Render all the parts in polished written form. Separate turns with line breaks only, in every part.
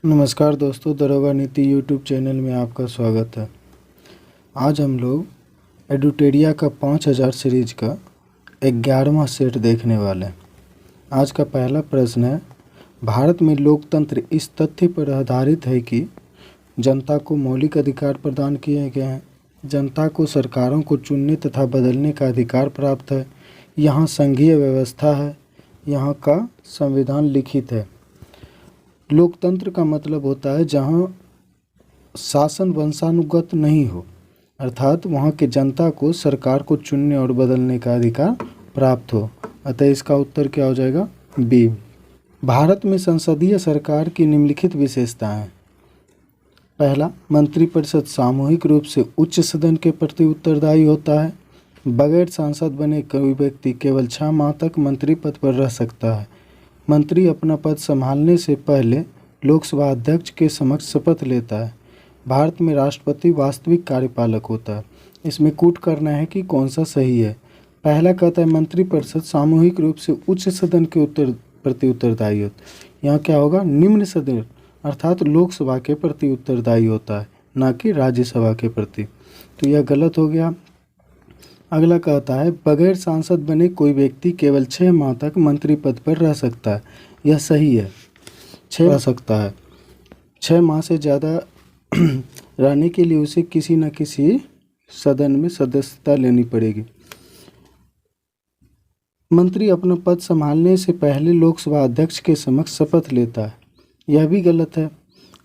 नमस्कार दोस्तों, दरोगा नीति यूट्यूब चैनल में आपका स्वागत है। आज हम लोग एडुटेरिया का 5000 सीरीज का 11वां सेट देखने वाले हैं। आज का पहला प्रश्न है, भारत में लोकतंत्र इस तथ्य पर आधारित है कि जनता को मौलिक अधिकार प्रदान किए गए हैं, जनता को सरकारों को चुनने तथा बदलने का अधिकार प्राप्त है, यहाँ संघीय व्यवस्था है, यहाँ का संविधान लिखित है। लोकतंत्र का मतलब होता है जहाँ शासन वंशानुगत नहीं हो, अर्थात वहाँ के जनता को सरकार को चुनने और बदलने का अधिकार प्राप्त हो। अतः इसका उत्तर क्या हो जाएगा? बी। भारत में संसदीय सरकार की निम्नलिखित विशेषताएं हैं। पहला, मंत्रिपरिषद सामूहिक रूप से उच्च सदन के प्रति उत्तरदायी होता है। बगैर सांसद बने कोई व्यक्ति केवल 6 माह तक मंत्री पद पर रह सकता है। मंत्री अपना पद संभालने से पहले लोकसभा अध्यक्ष के समक्ष शपथ लेता है। भारत में राष्ट्रपति वास्तविक कार्यपालक होता है। इसमें कूट करना है कि कौन सा सही है। पहला कहता है मंत्रिपरिषद सामूहिक रूप से उच्च सदन के प्रति उत्तरदायी होता है। यहाँ क्या होगा? निम्न सदन अर्थात लोकसभा के प्रति उत्तरदायी होता है, ना कि राज्यसभा के प्रति। तो यह गलत हो गया। अगला कहता है बगैर सांसद बने कोई व्यक्ति केवल 6 माह तक मंत्री पद पर रह सकता है। यह सही है, 6 रह सकता है। 6 माह से ज़्यादा रहने के लिए उसे किसी न किसी सदन में सदस्यता लेनी पड़ेगी। मंत्री अपना पद संभालने से पहले लोकसभा अध्यक्ष के समक्ष शपथ लेता है। यह भी गलत है।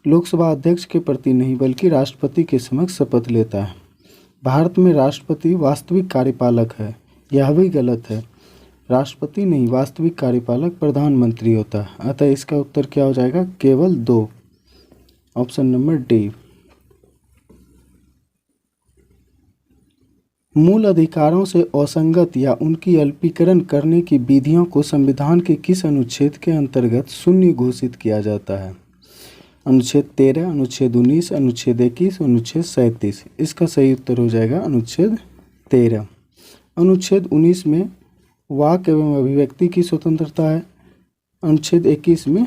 लोकसभा अध्यक्ष के प्रति नहीं बल्कि राष्ट्रपति के समक्ष शपथ लेता है। भारत में राष्ट्रपति वास्तविक कार्यपालक है। यह भी गलत है। राष्ट्रपति नहीं, वास्तविक कार्यपालक प्रधानमंत्री होता है। अतः इसका उत्तर क्या हो जाएगा? केवल 2, ऑप्शन नंबर डी। मूल अधिकारों से असंगत या उनकी अल्पीकरण करने की विधियों को संविधान के किस अनुच्छेद के अंतर्गत शून्य घोषित किया जाता है? अनुच्छेद 13, अनुच्छेद 19, अनुच्छेद 21, अनुच्छेद 37। इसका सही उत्तर हो जाएगा अनुच्छेद 13। अनुच्छेद 19 में वाक एवं अभिव्यक्ति की स्वतंत्रता है। अनुच्छेद 21 में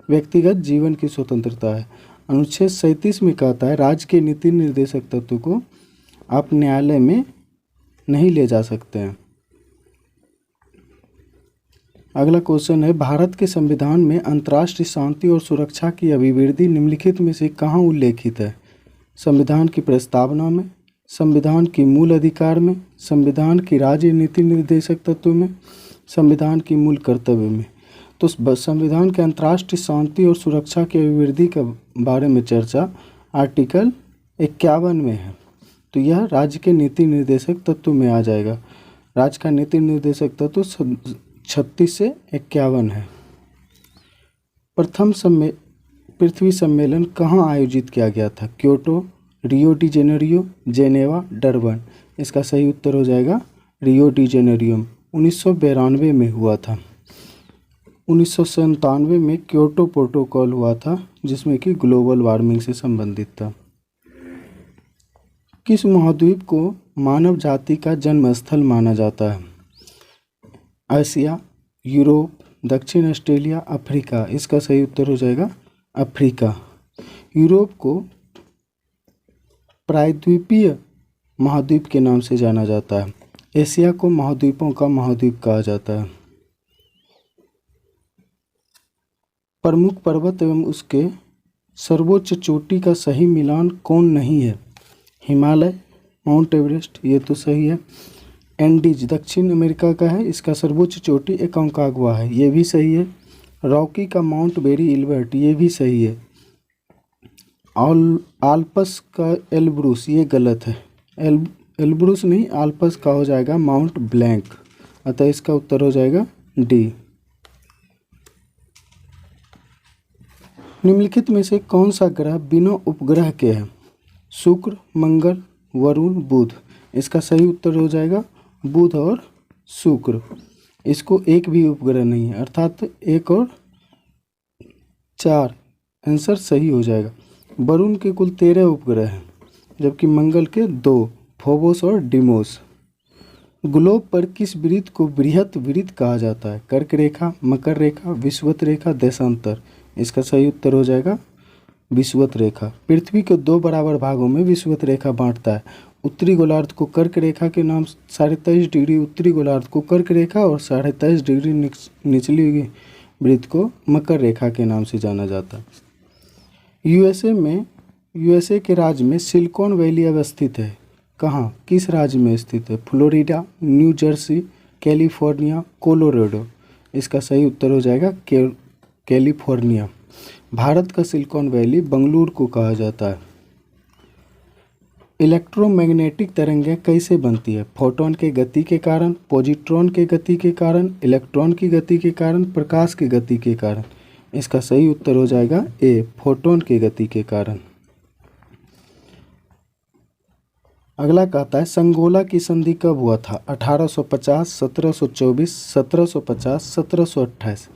व्यक्तिगत जीवन की स्वतंत्रता है। अनुच्छेद 37 में कहता है राज्य के नीति निर्देशक तत्व को आप न्यायालय में नहीं ले जा सकते हैं। अगला क्वेश्चन है, भारत के संविधान में अंतर्राष्ट्रीय शांति और सुरक्षा की अभिवृद्धि निम्नलिखित में से कहाँ उल्लेखित है? संविधान की प्रस्तावना में, संविधान की मूल अधिकार में, संविधान की राज्य नीति निर्देशक तत्व में, संविधान की मूल कर्तव्य में। तो संविधान के अंतर्राष्ट्रीय शांति और सुरक्षा की अभिवृद्धि के बारे में चर्चा आर्टिकल 51 में है। तो यह राज्य के नीति निर्देशक तत्व में आ जाएगा। राज्य का नीति निर्देशक तत्व 36 से 51 है। प्रथम पृथ्वी सम्मेलन कहाँ आयोजित किया गया था? Kyoto, Rio de Janeiro, Geneva, Durban. इसका सही उत्तर हो जाएगा रियो डी जेनेरियो। 1992 में हुआ था। 1997 में क्योटो प्रोटोकॉल हुआ था, जिसमें कि ग्लोबल वार्मिंग से संबंधित था। किस महाद्वीप को मानव जाति का जन्म स्थल माना जाता है? एशिया, यूरोप, दक्षिण ऑस्ट्रेलिया, अफ्रीका। इसका सही उत्तर हो जाएगा अफ्रीका। यूरोप को प्रायद्वीपीय महाद्वीप के नाम से जाना जाता है। एशिया को महाद्वीपों का महाद्वीप कहा जाता है। प्रमुख पर्वत एवं उसके सर्वोच्च चोटी का सही मिलान कौन नहीं है? हिमालय, माउंट एवरेस्ट, ये तो सही है। एंडीज दक्षिण अमेरिका का है, इसका सर्वोच्च चोटी एकोंकाग्वा है, ये भी सही है। रॉकी का माउंट बेरी इल्बर्ट, ये भी सही है। आल्पस का एल्ब्रूस, ये गलत है। एल्ब्रूस नहीं, आल्पस का हो जाएगा माउंट ब्लैंक। अतः इसका उत्तर हो जाएगा डी। निम्नलिखित में से कौन सा ग्रह बिना उपग्रह के है? शुक्र, मंगल, वरुण, बुध। इसका सही उत्तर हो जाएगा बुध और शुक्र। इसको एक भी उपग्रह नहीं है, अर्थात 1 और 4 आंसर सही हो जाएगा। वरुण के कुल 13 उपग्रह हैं, जबकि मंगल के 2, फोबोस और डिमोस। ग्लोब पर किस वृत्त को बृहत वृत्त कहा जाता है? कर्क रेखा, मकर रेखा, विषुवत रेखा, देशांतर। इसका सही उत्तर हो जाएगा विषुवत रेखा। पृथ्वी को दो बराबर भागों में विषुवत रेखा बांटता है। उत्तरी गोलार्ध को कर्क रेखा के नाम 23.5 डिग्री उत्तरी गोलार्ध को कर्क रेखा और 23.5 डिग्री निचली वृत्त को मकर रेखा के नाम से जाना जाता है। यूएसए के राज्य में सिलिकॉन वैली अवस्थित है। कहाँ, किस राज्य में स्थित है? Florida, new Jersey, California, Colorado. इसका सही उत्तर हो जाएगा कैलिफोर्निया। भारत का सिलिकॉन वैली बंगलुरु को कहा जाता है। इलेक्ट्रोमैग्नेटिक तरंगें कैसे बनती है? फोटॉन के गति के कारण, पॉजिट्रॉन के गति के कारण, इलेक्ट्रॉन की गति के कारण, प्रकाश की गति के कारण। इसका सही उत्तर हो जाएगा ए, फोटॉन की गति के कारण। अगला कहता है संगोला की संधि कब हुआ था? 1850, 1724, 1750, 1728।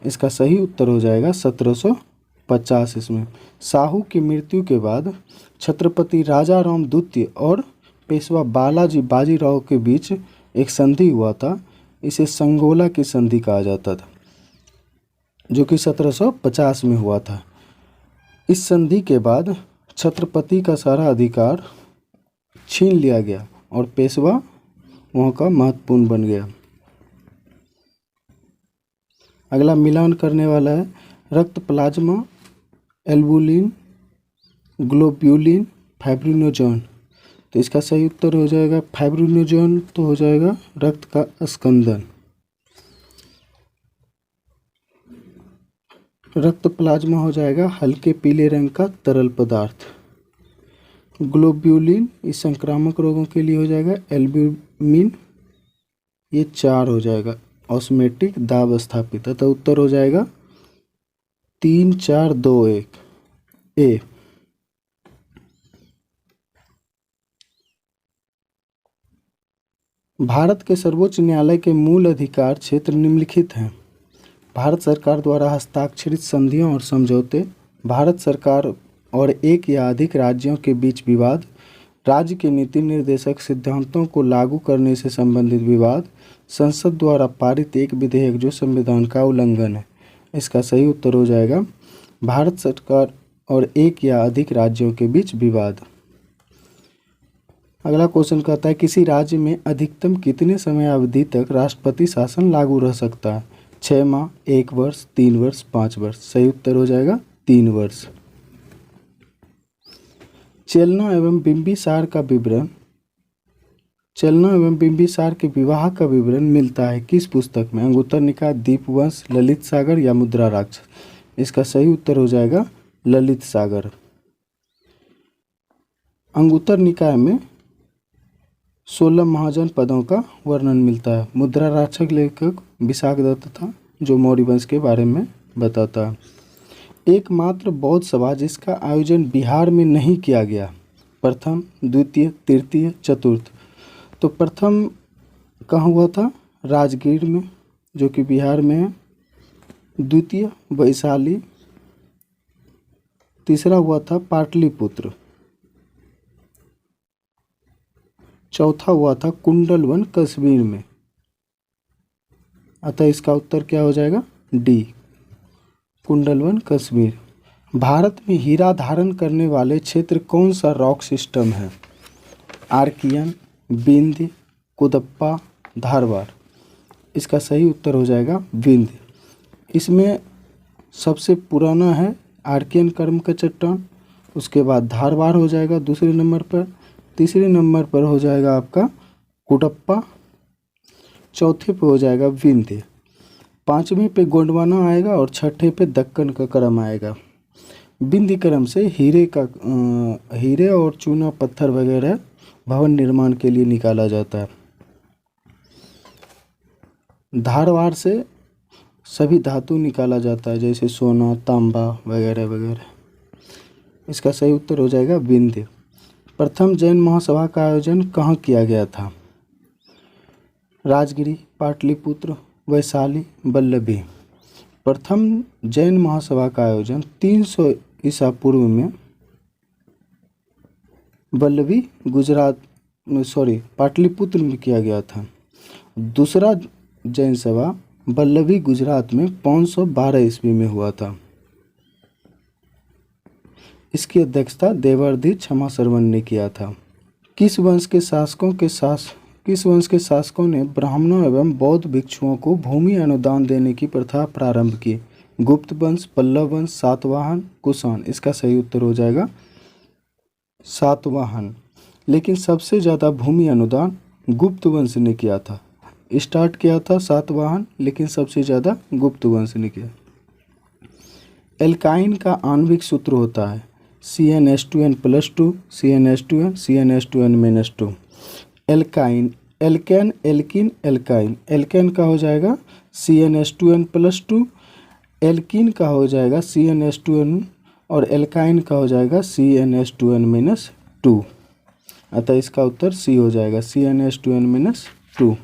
इसका सही उत्तर हो जाएगा 1750। इसमें शाहू की मृत्यु के बाद छत्रपति राजा राम द्वितीय और पेशवा बालाजी बाजीराव के बीच एक संधि हुआ था। इसे संगोला की संधि कहा जाता था, जो कि 1750 में हुआ था। इस संधि के बाद छत्रपति का सारा अधिकार छीन लिया गया और पेशवा वहाँ का महत्वपूर्ण बन गया। अगला मिलान करने वाला है रक्त प्लाज्मा, एल्बुलिन, ग्लोब्यूलिन, फाइब्रिनोजन। तो इसका सही उत्तर हो जाएगा फाइब्रिनोजन, तो हो जाएगा रक्त का स्कंदन। रक्त प्लाज्मा हो जाएगा हल्के पीले रंग का तरल पदार्थ। ग्लोब्यूलिन इस संक्रामक रोगों के लिए हो जाएगा। एल्ब्यूमिन ये 4 हो जाएगा। ऑस्मेटिक दाब स्थापित, तो उत्तर हो जाएगा 3, 4, 2, 1 ए। भारत के सर्वोच्च न्यायालय के मूल अधिकार क्षेत्र निम्नलिखित हैं। भारत सरकार द्वारा हस्ताक्षरित संधियों और समझौते, भारत सरकार और एक या अधिक राज्यों के बीच विवाद, राज्य के नीति निर्देशक सिद्धांतों को लागू करने से संबंधित विवाद, संसद द्वारा पारित एक विधेयक जो संविधान का उल्लंघन है। इसका सही उत्तर हो जाएगा भारत सरकार और एक या अधिक राज्यों के बीच विवाद। अगला क्वेश्चन कहता है किसी राज्य में अधिकतम कितने समय अवधि तक राष्ट्रपति शासन लागू रह सकता है? 6 माह, 1 वर्ष, 3 वर्ष, 5 वर्ष। सही उत्तर हो जाएगा 3 वर्ष। चेलना एवं बिंबिसार का विवरण, चेलना एवं बिंबिसार के विवाह का विवरण मिलता है किस पुस्तक में? अंगुत्तर निकाय, दीपवंश, ललित सागर या मुद्रा राक्षस। इसका सही उत्तर हो जाएगा ललित सागर। अंगुत्तर निकाय में 16 महाजन पदों का वर्णन मिलता है। मुद्रा राक्षस लेखक विशाख दत्त था, जो मौर्य वंश के बारे में बताता है। एकमात्र बौद्ध सभा जिसका आयोजन बिहार में नहीं किया गया? प्रथम, द्वितीय, तृतीय, चतुर्थ। तो प्रथम कहाँ हुआ था? राजगीर में, जो कि बिहार में है। द्वितीय वैशाली, तीसरा हुआ था पाटलिपुत्र, चौथा हुआ था कुंडलवन कश्मीर में। अतः इसका उत्तर क्या हो जाएगा? डी, कुंडलवन कश्मीर। भारत में हीरा धारण करने वाले क्षेत्र कौन सा रॉक सिस्टम है? आर्कियन, विंध्य, कुदप्पा, धारवाड़। इसका सही उत्तर हो जाएगा विंध्य। इसमें सबसे पुराना है आर्कियन कर्म का चट्टान, उसके बाद धारवाड़ हो जाएगा दूसरे नंबर पर, तीसरे नंबर पर हो जाएगा आपका कुडप्पा, चौथे पे हो जाएगा विंध्य, पांचवें पे गोंडवाना आएगा और छठे पे दक्कन का क्रम आएगा। विंध्य क्रम से हीरे और चूना पत्थर वगैरह भवन निर्माण के लिए निकाला जाता है। धारवाड़ से सभी धातु निकाला जाता है, जैसे सोना, तांबा वगैरह वगैरह। इसका सही उत्तर हो जाएगा विंध्य। प्रथम जैन महासभा का आयोजन कहाँ किया गया था? राजगिरी, पाटलिपुत्र, वैशाली, वल्लभी। प्रथम जैन महासभा का आयोजन 300 ईसा पूर्व में वल्लभी गुजरात में पाटलिपुत्र में किया गया था। दूसरा जैन सभा वल्लभी गुजरात में 512 ईस्वी में हुआ था। इसकी अध्यक्षता देवर्धि क्षमा श्रवण ने किया था। किस वंश के शासकों ने ब्राह्मणों एवं बौद्ध भिक्षुओं को भूमि अनुदान देने की प्रथा प्रारंभ की? गुप्त वंश, पल्लव वंश, सातवाहन, कुषाण। इसका सही उत्तर हो जाएगा सातवाहन। लेकिन सबसे ज़्यादा भूमि अनुदान गुप्त वंश ने किया था। स्टार्ट किया था सातवाहन, लेकिन सबसे ज़्यादा गुप्त वंश ने किया। एल्काइन का आणविक सूत्र होता है CnH2n+2, CnH2n, CnH2n-2। Alkyne, alkane, alkene, alkyne. Alkane का हो जाएगा CnH2n+2, एल्किन का हो जाएगा CnH2n और एल्काइन का हो जाएगा CnH2n-2। अतः इसका उत्तर सी हो जाएगा CnH2n-2।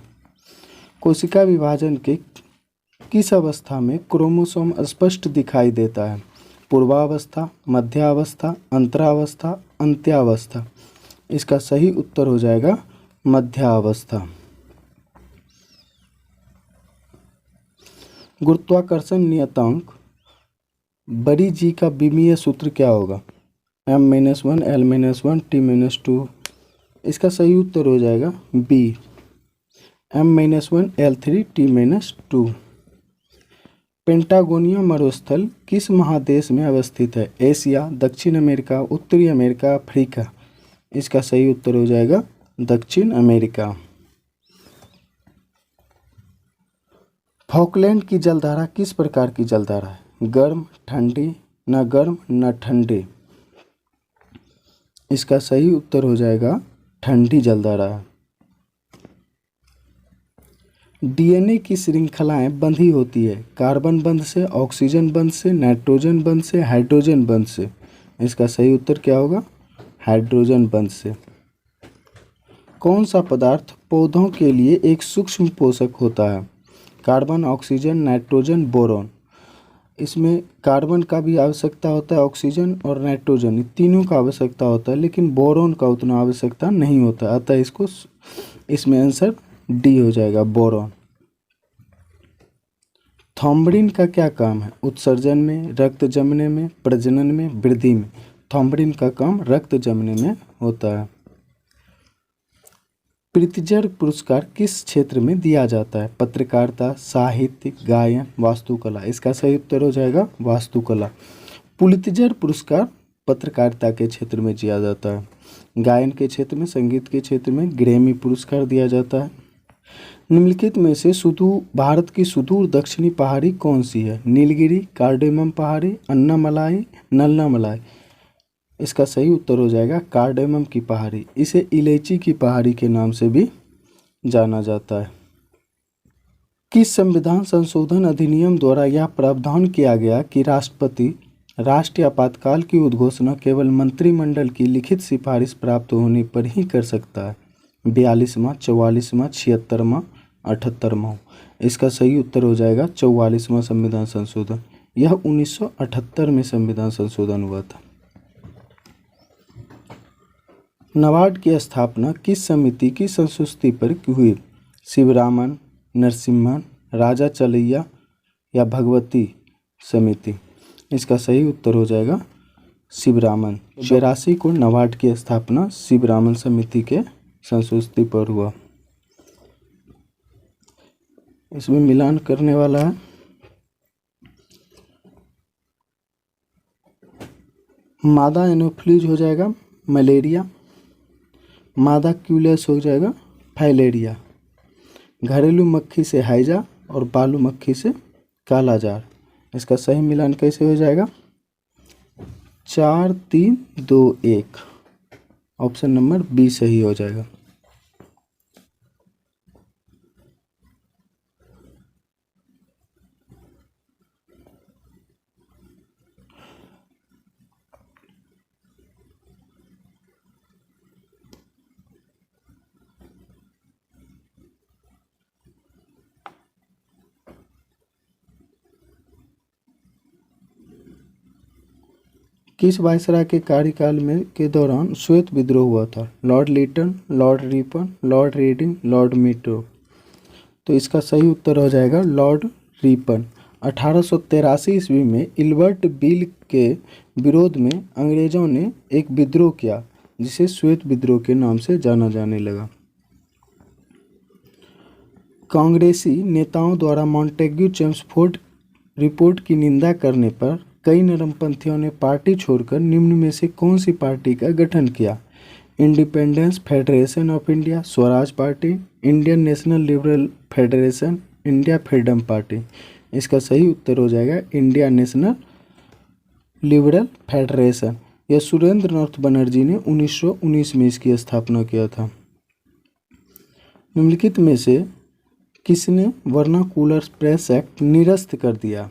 कोशिका विभाजन के किस अवस्था में क्रोमोसोम स्पष्ट दिखाई देता है? पूर्वावस्था, मध्यावस्था, अंतरावस्था, अंत्यावस्था। इसका सही उत्तर हो जाएगा मध्यावस्था। गुरुत्वाकर्षण नियतांक बड़ी जी का विमीय सूत्र क्या होगा? M-1, L-1, T-2। इसका सही उत्तर हो जाएगा बी, M-1, L3, T-2। पेंटागोनिया मरुस्थल किस महादेश में अवस्थित है? एशिया, दक्षिण अमेरिका, उत्तरी अमेरिका, अफ्रीका। इसका सही उत्तर हो जाएगा दक्षिण अमेरिका। फॉकलैंड की जलधारा किस प्रकार की जलधारा है? गर्म, ठंडी, न गर्म न ठंडी। इसका सही उत्तर हो जाएगा ठंडी जलधारा है। डीएनए की श्रृंखलाएं बंधी होती है कार्बन बंध से, ऑक्सीजन बंध से, नाइट्रोजन बंध से, हाइड्रोजन बंध से। इसका सही उत्तर क्या होगा? हाइड्रोजन बंध से। कौन सा पदार्थ पौधों के लिए एक सूक्ष्म पोषक होता है? Carbon, oxygen, nitrogen, boron. इसमें कार्बन का भी आवश्यकता होता है, ऑक्सीजन और नाइट्रोजन, तीनों का आवश्यकता होता है, लेकिन बोरॉन का उतना आवश्यकता नहीं होता। अतः इसमें आंसर डी हो जाएगा, बोरॉन। थॉम्बरिन का क्या काम है? उत्सर्जन में, रक्त जमने में, प्रजनन में, वृद्धि में। थॉम्बरिन का काम रक्त जमने में होता है। प्रित्जर पुरस्कार किस क्षेत्र में दिया जाता है? पत्रकारिता, साहित्य, गायन, वास्तुकला। इसका सही उत्तर हो जाएगा वास्तुकला। पुलित्जर पुरस्कार पत्रकारिता के क्षेत्र में दिया जाता है। गायन के क्षेत्र में, संगीत के क्षेत्र में ग्रैमी पुरस्कार दिया जाता है। निम्नलिखित में से भारत की सुदूर दक्षिणी पहाड़ी कौन सी है? नीलगिरी, कार्डेमम पहाड़ी, अन्नामलाई, नल्लामलाई। इसका सही उत्तर हो जाएगा कार्डेमम की पहाड़ी। इसे इलायची की पहाड़ी के नाम से भी जाना जाता है। किस संविधान संशोधन अधिनियम द्वारा यह प्रावधान किया गया कि राष्ट्रपति राष्ट्रीय आपातकाल की उद्घोषणा केवल मंत्रिमंडल की लिखित सिफारिश प्राप्त होने पर ही कर सकता है? 42वां, 44वां, 76वां, 78वां। इसका सही उत्तर हो जाएगा 44वां संविधान संशोधन। यह 1978 में संविधान संशोधन हुआ था। नाबार्ड की स्थापना किस समिति की संस्तुति पर हुई? शिवरामन, नरसिम्हन, राजा चलैया या भगवती समिति। इसका सही उत्तर हो जाएगा शिवरामन। 82 को नाबार्ड की स्थापना शिवरामन समिति के संस्तुति पर हुआ। इसमें मिलान करने वाला है। मादा एनोफ्लीज हो जाएगा मलेरिया, मादा क्यूलेस हो जाएगा फाइलेरिया, घरेलू मक्खी से हाइजा और बालू मक्खी से कालाजार। इसका सही मिलान कैसे हो जाएगा? 4, 3, 2, 1। ऑप्शन नंबर बी सही हो जाएगा। किस वायसराय के कार्यकाल के दौरान श्वेत विद्रोह हुआ था? Lord Lytton, Lord Ripon, Lord Reading, Lord Minto. तो इसका सही उत्तर हो जाएगा लॉर्ड रिपन। 1883 ईस्वी में इल्बर्ट बिल के विरोध में अंग्रेजों ने एक विद्रोह किया जिसे श्वेत विद्रोह के नाम से जाना जाने लगा। कांग्रेसी नेताओं द्वारा मॉन्टेग्यू चेम्सफोर्ड रिपोर्ट की निंदा करने पर कई नरमपंथियों ने पार्टी छोड़कर निम्न में से कौन सी पार्टी का गठन किया? Independence federation of India, Swaraj party, Indian national liberal federation, India freedom party. इसका सही उत्तर हो जाएगा इंडिया नेशनल लिबरल फेडरेशन। यह सुरेंद्रनाथ बनर्जी ने 1919 में इसकी स्थापना किया था। निम्नलिखित में से किसने वर्नाकुलर प्रेस एक्ट निरस्त कर दिया?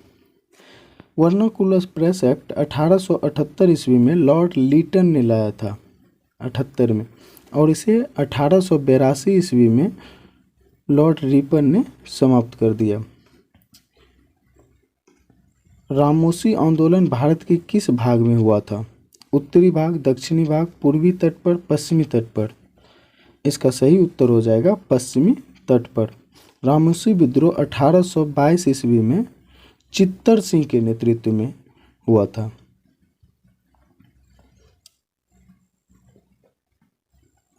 वर्नाकुलर प्रेस एक्ट 1878 ईस्वी में लॉर्ड लीटन ने लाया था 78 में, और इसे 1882 ईस्वी में लॉर्ड रिपन ने समाप्त कर दिया। रामोसी आंदोलन भारत के किस भाग में हुआ था? उत्तरी भाग, दक्षिणी भाग, पूर्वी तट पर, पश्चिमी तट पर। इसका सही उत्तर हो जाएगा पश्चिमी तट पर। रामोसी विद्रोह 1822 ईस्वी में चित्तर सिंह के नेतृत्व में हुआ था।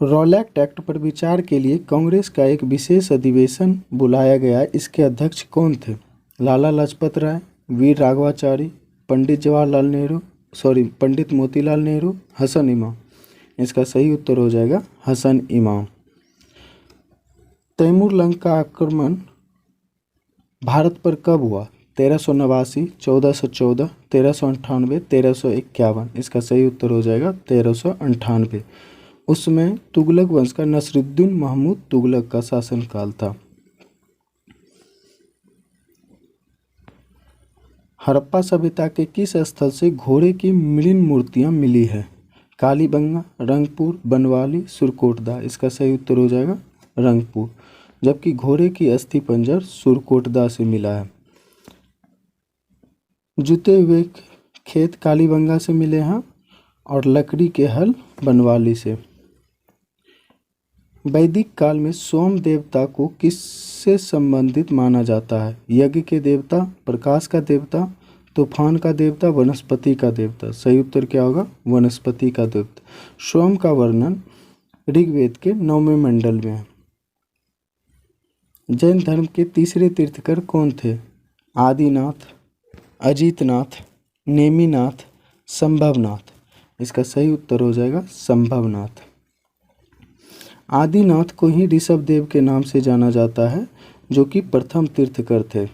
रॉलेट एक्ट पर विचार के लिए कांग्रेस का एक विशेष अधिवेशन बुलाया गया। इसके अध्यक्ष कौन थे? लाला लाजपत राय, वीर राघवाचारी, पंडित मोतीलाल नेहरू, हसन इमाम। इसका सही उत्तर हो जाएगा हसन इमाम। तैमूर लंग का आक्रमण भारत पर कब हुआ? 1389, 1414, 1398, 1351। इसका सही उत्तर हो जाएगा 1398। उस समय तुगलक वंश का नसरुद्दीन महमूद तुगलक का शासनकाल था। हड़प्पा सभ्यता के किस स्थल से घोड़े की मृण मूर्तियां मिली है? कालीबंगा, रंगपुर, बनवाली, सुरकोटदा। इसका सही उत्तर हो जाएगा रंगपुर, जबकि घोड़े की अस्थि पंजर सुरकोटदा से मिला है। जुते हुए खेत कालीबंगा से मिले हैं और लकड़ी के हल बनवाली से। वैदिक काल में सोम देवता को किससे संबंधित माना जाता है? यज्ञ के देवता, प्रकाश का देवता, तूफान का देवता, वनस्पति का देवता। सही उत्तर क्या होगा? वनस्पति का देवता। सोम का वर्णन ऋग्वेद के 9वें मंडल में है। जैन धर्म के तीसरे तीर्थकर कौन थे? आदिनाथ, अजीतनाथ, नेमिनाथ, संभवनाथ। इसका सही उत्तर हो जाएगा संभवनाथ। आदिनाथ को ही ऋषभदेव के नाम से जाना जाता है, जो कि प्रथम तीर्थकर थे।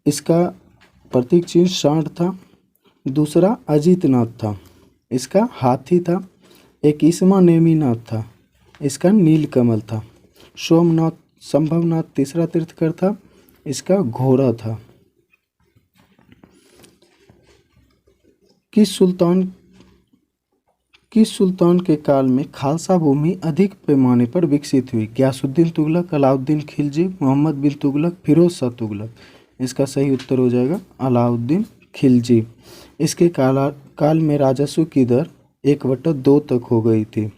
इसका प्रतीक चिन्ह सांड था। दूसरा अजीतनाथ था, इसका हाथी था। एक इसमा नेमिनाथ था, इसका नीलकमल था। सोमनाथ संभवनाथ तीसरा तीर्थकर था, इसका घोड़ा था। किस सुल्तान के काल में खालसा भूमि अधिक पैमाने पर विकसित हुई? गयासुद्दीन तुगलक, अलाउद्दीन खिलजी, मोहम्मद बिन तुगलक, फिरोज शाह तुगलक। इसका सही उत्तर हो जाएगा अलाउद्दीन खिलजी। इसके काल में राजस्व की दर 1/2 तक हो गई थी।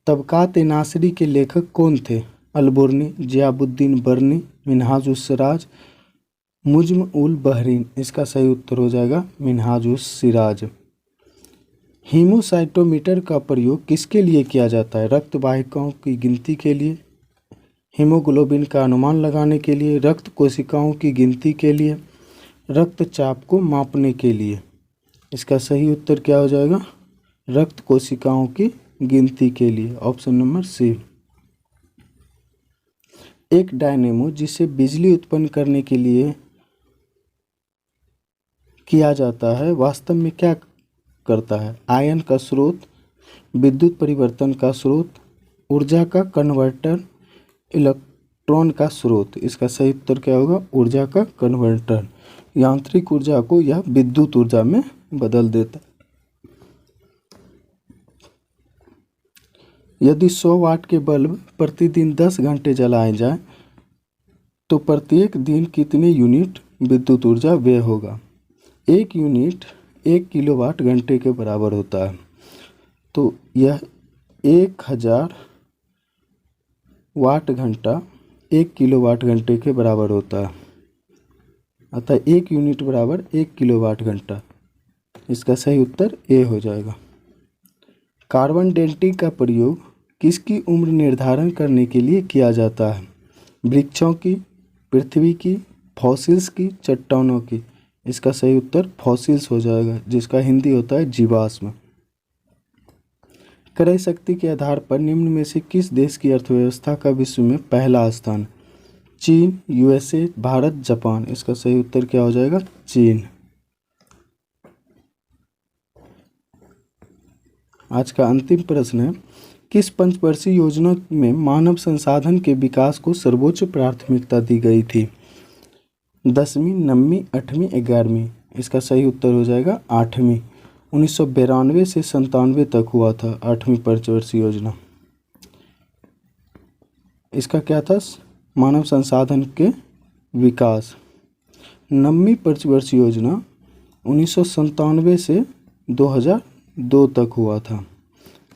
तबकात-ए-नासरी के लेखक कौन थे? अलबुर्नी, जियाबुद्दीन बर्नी, मिन्हाज-उस-सिराज, मुज्म-उल-बहरीन। इसका सही उत्तर हो जाएगा मिन्हाज-उस-सिराज। हीमोसाइटोमीटर का प्रयोग किसके लिए किया जाता है? रक्त वाहिकाओं की गिनती के लिए, हीमोग्लोबिन का अनुमान लगाने के लिए, रक्त कोशिकाओं की गिनती के लिए, रक्तचाप को मापने के लिए। इसका सही उत्तर क्या हो जाएगा? रक्त कोशिकाओं की गिनती के लिए, ऑप्शन नंबर सी। एक डायनेमो जिसे बिजली उत्पन्न करने के लिए किया जाता है, वास्तव में क्या करता है? आयन का स्रोत, विद्युत परिवर्तन का स्रोत, ऊर्जा का कन्वर्टर, इलेक्ट्रॉन का स्रोत। इसका सही उत्तर क्या होगा? ऊर्जा का कन्वर्टर। यांत्रिक ऊर्जा को यह विद्युत ऊर्जा में बदल देता है। यदि 100 वाट के बल्ब प्रतिदिन 10 घंटे जलाए जाए तो प्रत्येक दिन कितने यूनिट विद्युत ऊर्जा व्यय होगा? 1 यूनिट 1 किलोवाट घंटे के बराबर होता है, तो यह 1000 वाट घंटा 1 किलोवाट घंटे के बराबर होता है। अतः 1 यूनिट बराबर 1 किलोवाट घंटा। इसका सही उत्तर ए हो जाएगा। कार्बन डेटिंग का प्रयोग किसकी उम्र निर्धारण करने के लिए किया जाता है? वृक्षों की, पृथ्वी की, फॉसिल्स की, चट्टानों की। इसका सही उत्तर फॉसिल्स हो जाएगा, जिसका हिंदी होता है जीवाश्म। क्रय शक्ति के आधार पर निम्न में से किस देश की अर्थव्यवस्था का विश्व में पहला स्थान? चीन, यूएसए, भारत, जापान। इसका सही उत्तर क्या हो जाएगा? चीन। आज का अंतिम प्रश्न है, किस पंचवर्षीय योजना में मानव संसाधन के विकास को सर्वोच्च प्राथमिकता दी गई थी? 10वीं, 9वीं, 8वीं, 11वीं। इसका सही उत्तर हो जाएगा 8वीं। 1992 से 97 तक हुआ था 8वीं पंचवर्षीय योजना। इसका क्या था? मानव संसाधन के विकास। 9वीं पंचवर्षीय योजना 1997 से 2002 तक हुआ था।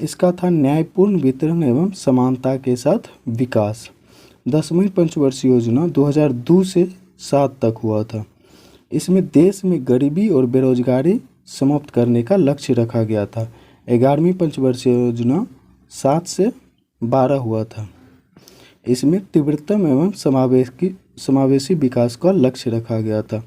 इसका था न्यायपूर्ण वितरण एवं समानता के साथ विकास। 10वीं पंचवर्षीय योजना 2002 से 7 तक हुआ था। इसमें देश में गरीबी और बेरोजगारी समाप्त करने का लक्ष्य रखा गया था। 11वीं पंचवर्षीय योजना 7 से 12 हुआ था। इसमें तीव्रतम एवं समावेशी विकास का लक्ष्य रखा गया था।